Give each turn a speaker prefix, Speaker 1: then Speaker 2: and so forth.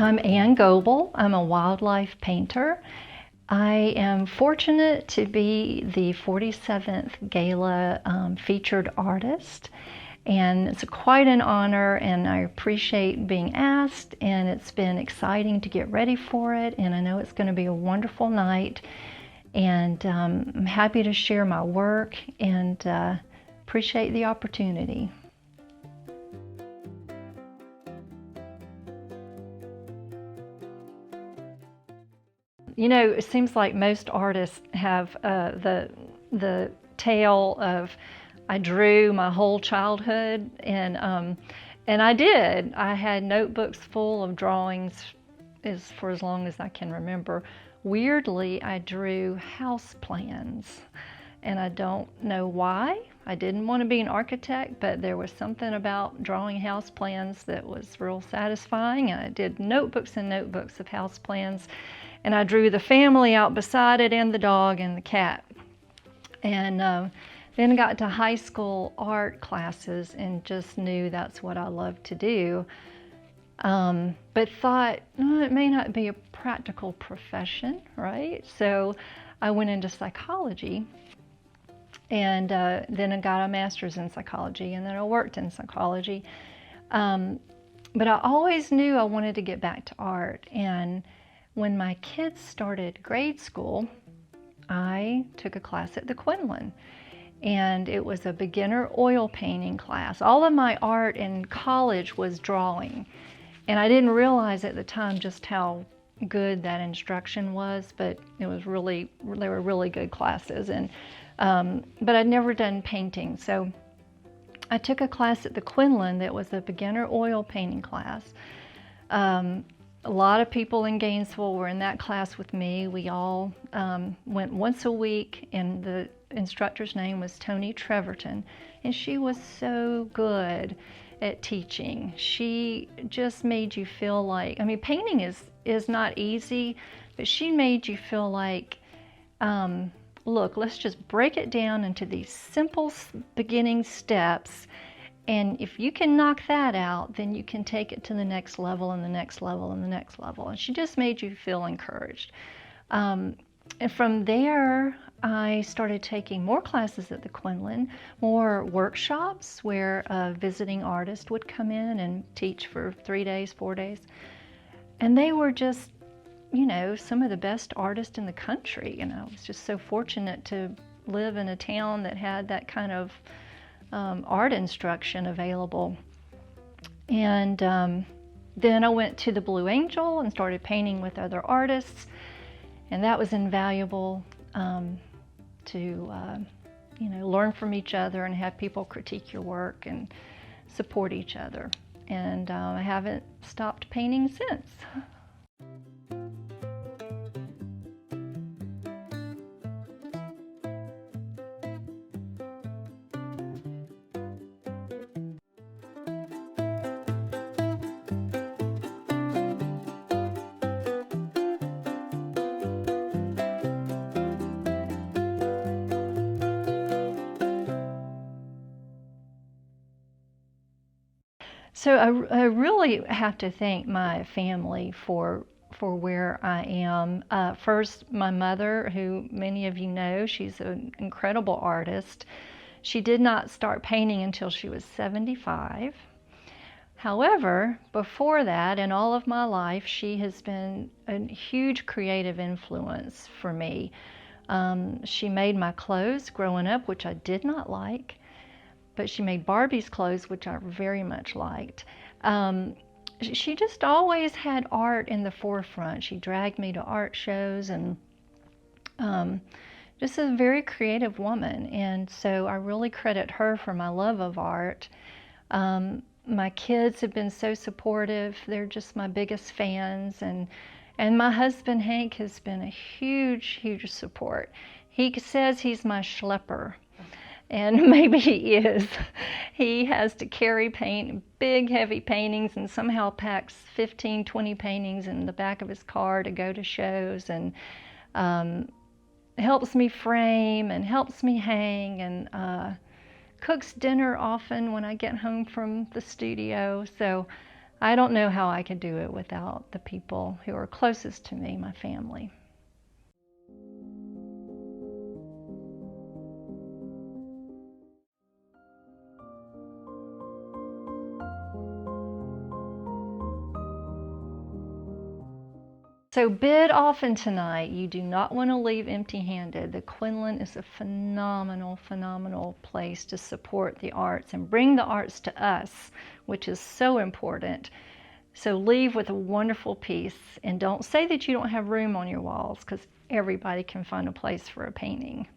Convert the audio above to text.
Speaker 1: I'm Ann Goble. I'm a wildlife painter. I am fortunate to be the 47th Gala featured artist, and it's quite an honor, and I appreciate being asked, and it's been exciting to get ready for it, and I know it's going to be a wonderful night, and I'm happy to share my work and appreciate the opportunity. You know, it seems like most artists have the tale of I drew my whole childhood, and I did. I had notebooks full of drawings for as long as I can remember. Weirdly, I drew house plans, and I don't know why. I didn't want to be an architect, but there was something about drawing house plans that was real satisfying. And I did notebooks and notebooks of house plans, and I drew the family out beside it and the dog and the cat. And then got to high school art classes and just knew that's what I loved to do. But thought, oh, it may not be a practical profession, right? So I went into psychology, and then I got a master's in psychology, and then I worked in psychology. But I always knew I wanted to get back to art. And when my kids started grade school, I took a class at the Quinlan, and it was a beginner oil painting class. All of my art in college was drawing, and I didn't realize at the time just how good that instruction was, but it was they were really good classes. And but I'd never done painting, so I took a class at the Quinlan that was a beginner oil painting class. A lot of people in Gainesville were in that class with me. We all went once a week, and the instructor's name was Toni Treverton, and she was so good at teaching. She just made you feel like, I mean, painting is not easy, but she made you feel like, look, let's just break it down into these simple beginning steps. And if you can knock that out, then you can take it to the next level and the next level and the next level. And she just made you feel encouraged. And from there, I started taking more classes at the Quinlan, more workshops where a visiting artist would come in and teach for 3 days, 4 days. And they were just, you know, some of the best artists in the country. And I was just so fortunate to live in a town that had that kind of art instruction available. And then I went to the Blue Angel and started painting with other artists, and that was invaluable to you know, learn from each other and have people critique your work and support each other. And I haven't stopped painting since. So I really have to thank my family for where I am. First, my mother, who many of you know, she's an incredible artist. She did not start painting until she was 75. However, before that, in all of my life, she has been a huge creative influence for me. She made my clothes growing up, which I did not like. But she made Barbie's clothes, which I very much liked. She just always had art in the forefront. She dragged me to art shows, and just a very creative woman. And so I really credit her for my love of art. My kids have been so supportive. They're just my biggest fans. And my husband, Hank, has been a huge, huge support. He says he's my schlepper. And maybe he is. He has to carry big, heavy paintings, and somehow packs 15, 20 paintings in the back of his car to go to shows, and helps me frame and helps me hang, and cooks dinner often when I get home from the studio. So I don't know how I could do it without the people who are closest to me, my family. So bid often tonight. You do not want to leave empty-handed. The Quinlan is a phenomenal, phenomenal place to support the arts and bring the arts to us, which is so important. So leave with a wonderful piece, and don't say that you don't have room on your walls, because everybody can find a place for a painting.